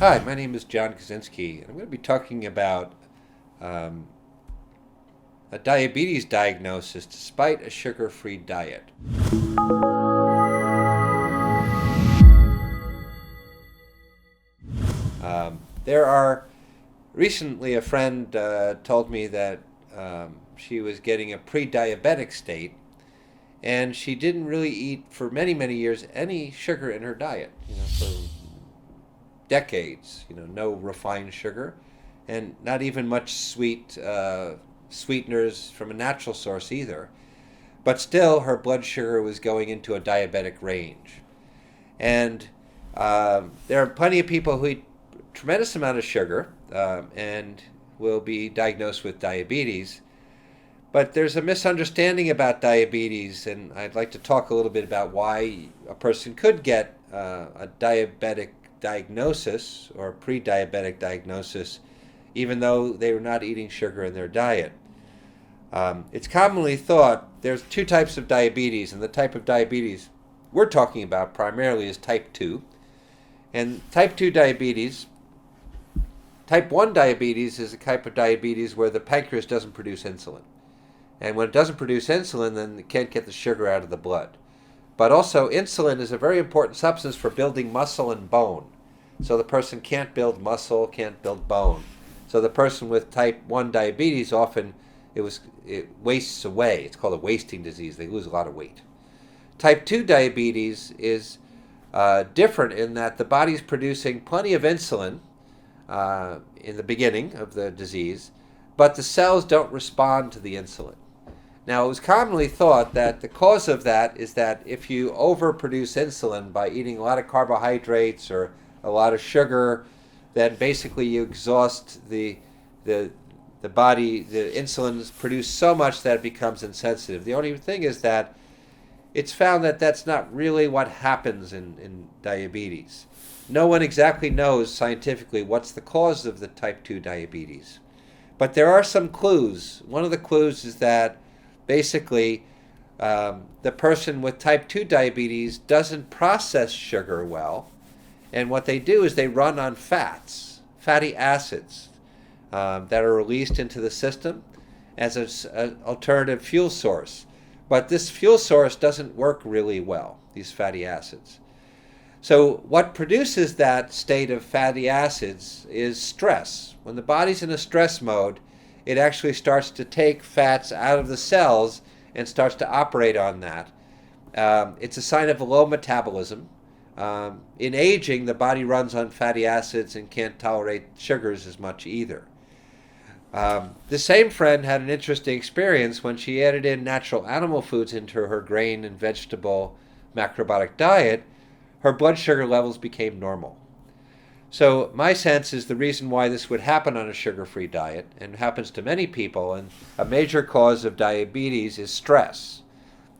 Hi, my name is John Kozinski, and I'm going to be talking about um, a diabetes diagnosis despite a sugar-free diet. There are recently a friend told me that she was getting a pre-diabetic state, and she didn't really eat for many, many years any sugar in her diet. For decades. No refined sugar, and not even much sweeteners from a natural source either. But still, her blood sugar was going into a diabetic range. And there are plenty of people who eat a tremendous amount of sugar and will be diagnosed with diabetes. But there's a misunderstanding about diabetes, and I'd like to talk a little bit about why a person could get a diabetic diagnosis or pre-diabetic diagnosis even though they were not eating sugar in their diet. It's commonly thought there's two types of diabetes, and the type of diabetes we're talking about primarily is type 2. And type 2 diabetes, type 1 diabetes is a type of diabetes where the pancreas doesn't produce insulin. And when it doesn't produce insulin, then it can't get the sugar out of the blood. But also, insulin is a very important substance for building muscle and bone. So the person can't build muscle, can't build bone. So the person with type 1 diabetes often, it wastes away. It's called a wasting disease. They lose a lot of weight. Type 2 diabetes is different in that the body's producing plenty of insulin in the beginning of the disease, but the cells don't respond to the insulin. Now, it was commonly thought that the cause of that is that if you overproduce insulin by eating a lot of carbohydrates or a lot of sugar, then basically you exhaust the body. The insulin is produced so much that it becomes insensitive. The only thing is that it's found that that's not really what happens in diabetes. No one exactly knows scientifically what's the cause of the type 2 diabetes. But there are some clues. One of the clues is that basically the person with type 2 diabetes doesn't process sugar well. And what they do is they run on fatty acids that are released into the system as an alternative fuel source. But this fuel source doesn't work really well, these fatty acids. So what produces that state of fatty acids is stress. When the body's in a stress mode, it actually starts to take fats out of the cells and starts to operate on that. It's a sign of a low metabolism. In aging, the body runs on fatty acids and can't tolerate sugars as much either. The same friend had an interesting experience when she added in natural animal foods into her grain and vegetable macrobiotic diet. Her blood sugar levels became normal. So my sense is the reason why this would happen on a sugar-free diet, and happens to many people, and a major cause of diabetes is stress.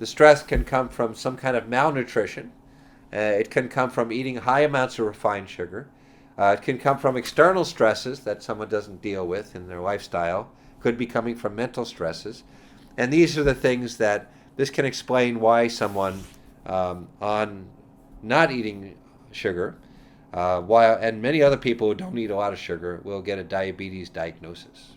The stress can come from some kind of malnutrition. It can come from eating high amounts of refined sugar. It can come from external stresses that someone doesn't deal with in their lifestyle. Could be coming from mental stresses. And these are the things that this can explain why someone on not eating sugar, and many other people who don't eat a lot of sugar will get a diabetes diagnosis.